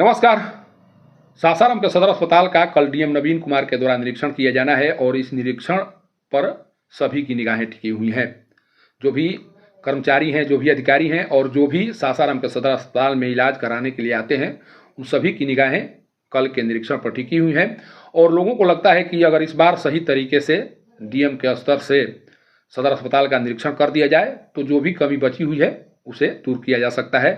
नमस्कार। सासाराम के सदर अस्पताल का कल डीएम नवीन कुमार के द्वारा निरीक्षण किया जाना है और इस निरीक्षण पर सभी की निगाहें टिकी हुई हैं। जो भी कर्मचारी हैं, जो भी अधिकारी हैं और जो भी सासाराम के सदर अस्पताल में इलाज कराने के लिए आते हैं, उन सभी की निगाहें कल के निरीक्षण पर टिकी हुई हैं। और लोगों को लगता है कि अगर इस बार सही तरीके से डीएम के स्तर से सदर अस्पताल का निरीक्षण कर दिया जाए तो जो भी कमी बची हुई है उसे दूर किया जा सकता है।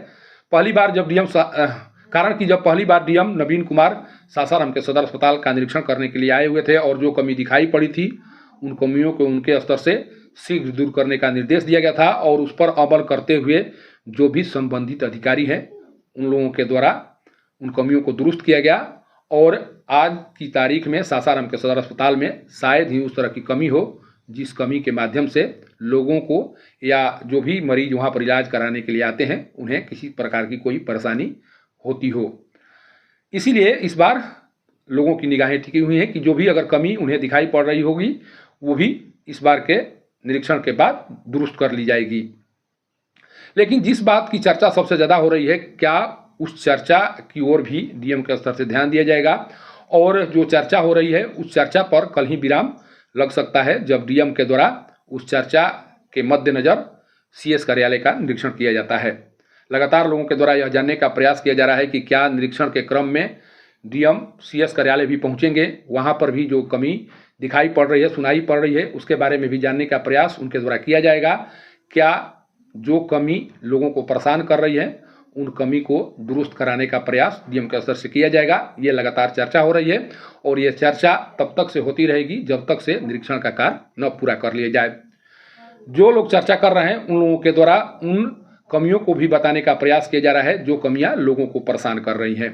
जब पहली बार डीएम नवीन कुमार सासाराम के सदर अस्पताल का निरीक्षण करने के लिए आए हुए थे और जो कमी दिखाई पड़ी थी उन कमियों को उनके स्तर से शीघ्र दूर करने का निर्देश दिया गया था और उस पर अमल करते हुए जो भी संबंधित अधिकारी हैं उन लोगों के द्वारा उन कमियों को दुरुस्त किया गया। और आज की तारीख में सासाराम के सदर अस्पताल में शायद ही उस तरह की कमी हो जिस कमी के माध्यम से लोगों को या जो भी मरीज वहाँ पर इलाज कराने के लिए आते हैं उन्हें किसी प्रकार की कोई परेशानी होती हो। इसीलिए इस बार लोगों की निगाहें टिकी हुई हैं कि जो भी अगर कमी उन्हें दिखाई पड़ रही होगी वो भी इस बार के निरीक्षण के बाद दुरुस्त कर ली जाएगी। लेकिन जिस बात की चर्चा सबसे ज़्यादा हो रही है, क्या उस चर्चा की ओर भी डीएम के स्तर से ध्यान दिया जाएगा? और जो चर्चा हो रही है उस चर्चा पर कल ही विराम लग सकता है जब डीएम के द्वारा उस चर्चा के मद्देनज़र सीएस कार्यालय का निरीक्षण किया जाता है। लगातार लोगों के द्वारा यह जानने का प्रयास किया जा रहा है कि क्या निरीक्षण के क्रम में डीएम सीएस कार्यालय भी पहुंचेंगे, वहां पर भी जो कमी दिखाई पड़ रही है, सुनाई पड़ रही है, उसके बारे में भी जानने का प्रयास उनके द्वारा किया जाएगा। क्या जो कमी लोगों को परेशान कर रही है उन कमी को दुरुस्त कराने का प्रयास डीएम के स्तर से किया जाएगा? ये लगातार चर्चा हो रही है और ये चर्चा तब तक से होती रहेगी जब तक से निरीक्षण का कार्य न पूरा कर लिया जाए। जो लोग चर्चा कर रहे हैं उन लोगों के द्वारा उन कमियों को भी बताने का प्रयास किया जा रहा है जो कमियां लोगों को परेशान कर रही हैं।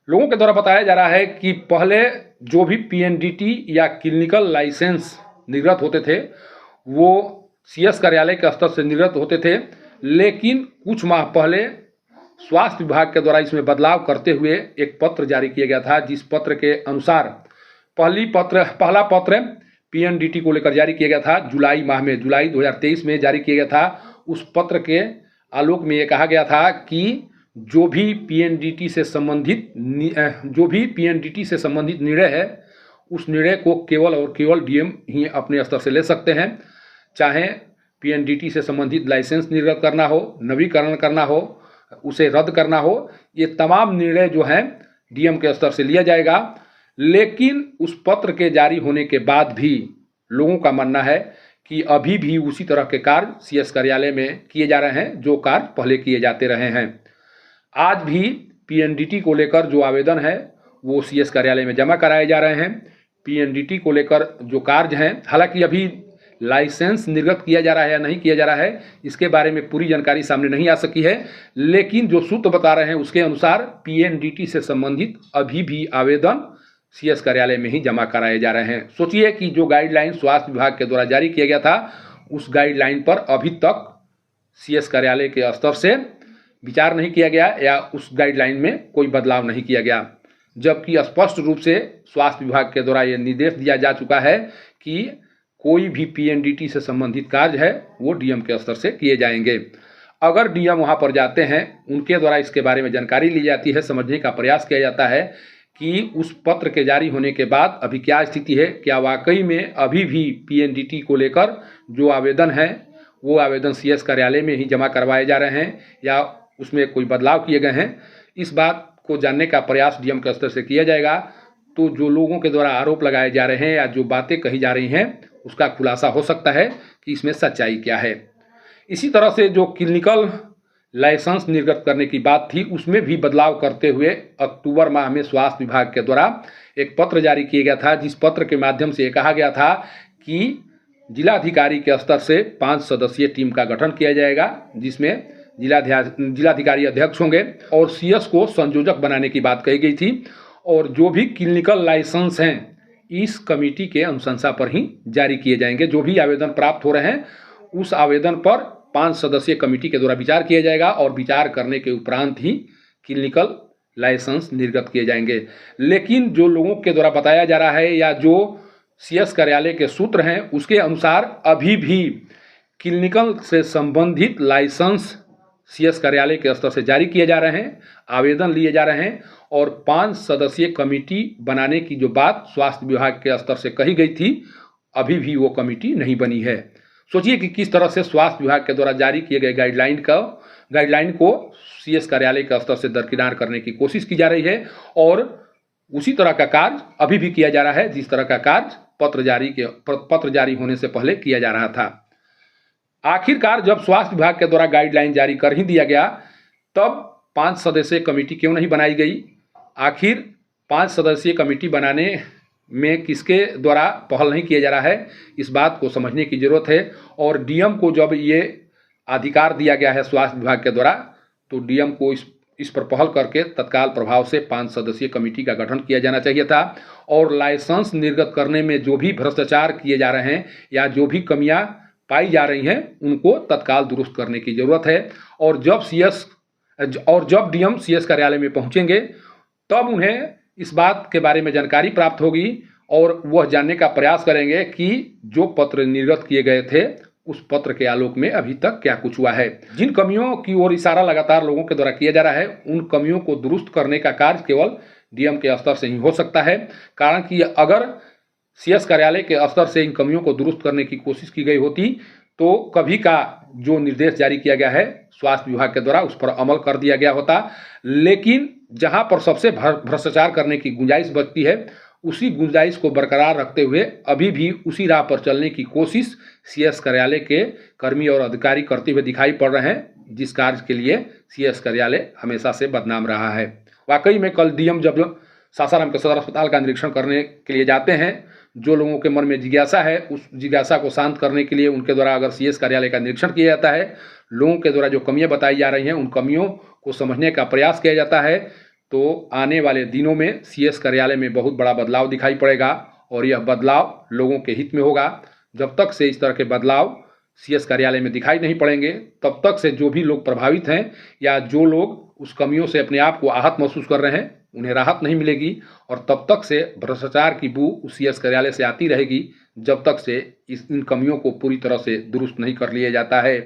लोगों के द्वारा बताया जा रहा है कि पहले जो भी पीएनडीटी या क्लिनिकल लाइसेंस निर्गत होते थे वो सीएस कार्यालय के स्तर से निर्गत होते थे, लेकिन कुछ माह पहले स्वास्थ्य विभाग के द्वारा इसमें बदलाव करते हुए एक पत्र जारी किया गया था, जिस पत्र के अनुसार पहला पत्र पीएनडीटी को लेकर जारी किया गया था जुलाई 2023 में जारी किया गया था। उस पत्र के आलोक में ये कहा गया था कि जो भी पीएनडीटी से संबंधित निर्णय है उस निर्णय को केवल और केवल डीएम ही अपने स्तर से ले सकते हैं। चाहे पीएनडीटी से संबंधित लाइसेंस निर्गत करना हो, नवीकरण करना हो, उसे रद्द करना हो, ये तमाम निर्णय जो हैं डीएम के स्तर से लिया जाएगा। लेकिन उस पत्र के जारी होने के बाद भी लोगों का मानना है कि अभी भी उसी तरह के कार्य सीएस कार्यालय में किए जा रहे हैं जो कार्य पहले किए जाते रहे हैं। आज भी पीएनडीटी को लेकर जो आवेदन है वो सीएस कार्यालय में जमा कराए जा रहे हैं। पीएनडीटी को लेकर जो कार्य हैं, हालांकि अभी लाइसेंस निर्गत किया जा रहा है या नहीं किया जा रहा है इसके बारे में पूरी जानकारी सामने नहीं आ सकी है, लेकिन जो सूत्र बता रहे हैं उसके अनुसार पीएनडीटी से संबंधित अभी भी आवेदन सीएस कार्यालय में ही जमा कराए जा रहे हैं। सोचिए कि जो गाइडलाइन स्वास्थ्य विभाग के द्वारा जारी किया गया था उस गाइडलाइन पर अभी तक सीएस कार्यालय के स्तर से विचार नहीं किया गया या उस गाइडलाइन में कोई बदलाव नहीं किया गया, जबकि स्पष्ट रूप से स्वास्थ्य विभाग के द्वारा ये निर्देश दिया जा चुका है कि कोई भी पीएनडीटी से संबंधित कार्य है वो डीएम के स्तर से किए जाएंगे। अगर डीएम वहाँ पर जाते हैं, उनके द्वारा इसके बारे में जानकारी ली जाती है, समझने का प्रयास किया जाता है कि उस पत्र के जारी होने के बाद अभी क्या स्थिति है, क्या वाकई में अभी भी पीएनडीटी को लेकर जो आवेदन है वो आवेदन सीएस कार्यालय में ही जमा करवाए जा रहे हैं या उसमें कोई बदलाव किए गए हैं। इस बात को जानने का प्रयास डीएम के स्तर से किया जाएगा तो जो लोगों के द्वारा आरोप लगाए जा रहे हैं या जो बातें कही जा रही हैं उसका खुलासा हो सकता है कि इसमें सच्चाई क्या है। इसी तरह से जो क्लिनिकल लाइसेंस निर्गत करने की बात थी उसमें भी बदलाव करते हुए अक्टूबर माह में स्वास्थ्य विभाग के द्वारा एक पत्र जारी किया गया था, जिस पत्र के माध्यम से ये कहा गया था कि जिलाधिकारी के स्तर से 5 सदस्यीय टीम का गठन किया जाएगा, जिसमें जिलाधिकारी अध्यक्ष होंगे और सीएस को संयोजक बनाने की बात कही गई थी। और जो भी क्लिनिकल लाइसेंस हैं इस कमेटी के अनुशंसा पर ही जारी किए जाएंगे। जो भी आवेदन प्राप्त हो रहे हैं उस आवेदन पर 5 सदस्यीय कमेटी के द्वारा विचार किया जाएगा और विचार करने के उपरांत ही क्लिनिकल लाइसेंस निर्गत किए जाएंगे। लेकिन जो लोगों के द्वारा बताया जा रहा है या जो सीएस कार्यालय के सूत्र हैं उसके अनुसार अभी भी क्लिनिकल से संबंधित लाइसेंस सीएस कार्यालय के स्तर से जारी किए जा रहे हैं, आवेदन लिए जा रहे हैं और 5 सदस्यीय कमेटी बनाने की जो बात स्वास्थ्य विभाग के स्तर से कही गई थी, अभी भी वो कमेटी नहीं बनी है। सोचिए कि किस तरह से स्वास्थ्य विभाग के द्वारा जारी किए गए गाइडलाइन को सीएस कार्यालय के स्तर से दरकिनार करने की कोशिश की जा रही है और उसी तरह का कार्य अभी भी किया जा रहा है जिस तरह का कार्य पत्र जारी होने से पहले किया जा रहा था। आखिरकार जब स्वास्थ्य विभाग के द्वारा गाइडलाइन जारी कर ही दिया गया, तब 5 सदस्यीय कमेटी क्यों नहीं बनाई गई? आखिर 5 सदस्यीय कमेटी बनाने में किसके द्वारा पहल नहीं किया जा रहा है, इस बात को समझने की जरूरत है। और डीएम को जब ये अधिकार दिया गया है स्वास्थ्य विभाग के द्वारा, तो डीएम को इस पर पहल करके तत्काल प्रभाव से 5 सदस्यीय कमेटी का गठन किया जाना चाहिए था और लाइसेंस निर्गत करने में जो भी भ्रष्टाचार किए जा रहे हैं या जो भी कमियां पाई जा रही हैं, उनको तत्काल दुरुस्त करने की जरूरत है। और जब डीएम सीएस कार्यालय में पहुंचेंगे, तब उन्हें इस बात के बारे में जानकारी प्राप्त होगी और वह जानने का प्रयास करेंगे कि जो पत्र निर्गत किए गए थे, उस पत्र के आलोक में अभी तक क्या कुछ हुआ है। जिन कमियों की ओर इशारा लगातार लोगों के द्वारा किया जा रहा है, उन कमियों को दुरुस्त करने का कार्य केवल डीएम के स्तर से ही हो सकता है। कारण कि अगर सीएस कार्यालय के स्तर से इन कमियों को दुरुस्त करने की कोशिश की गई होती, तो कभी का जो निर्देश जारी किया गया है स्वास्थ्य विभाग के द्वारा, उस पर अमल कर दिया गया होता। लेकिन जहां पर सबसे भ्रष्टाचार करने की गुंजाइश बचती है, उसी गुंजाइश को बरकरार रखते हुए अभी भी उसी राह पर चलने की कोशिश सीएस कार्यालय के कर्मी और अधिकारी करते हुए दिखाई पड़ रहे हैं, जिस कार्य के लिए सीएस कार्यालय हमेशा से बदनाम रहा है। वाकई में कल डीएम जब सासाराम के सदर अस्पताल का निरीक्षण करने के लिए जाते हैं, जो लोगों के मन में जिज्ञासा है, उस जिज्ञासा को शांत करने के लिए उनके द्वारा अगर सीएस कार्यालय का निरीक्षण किया जाता है, लोगों के द्वारा जो कमियां बताई जा रही हैं, उन कमियों को समझने का प्रयास किया जाता है, तो आने वाले दिनों में सीएस कार्यालय में बहुत बड़ा बदलाव दिखाई पड़ेगा और यह बदलाव लोगों के हित में होगा। जब तक से इस तरह के बदलाव सीएस कार्यालय में दिखाई नहीं पड़ेंगे, तब तक से जो भी लोग प्रभावित हैं या जो लोग उस कमियों से अपने आप को आहत महसूस कर रहे हैं, उन्हें राहत नहीं मिलेगी और तब तक से भ्रष्टाचार की बू उस सीएस कार्यालय से आती रहेगी, जब तक से इन कमियों को पूरी तरह से दुरुस्त नहीं कर लिया जाता है।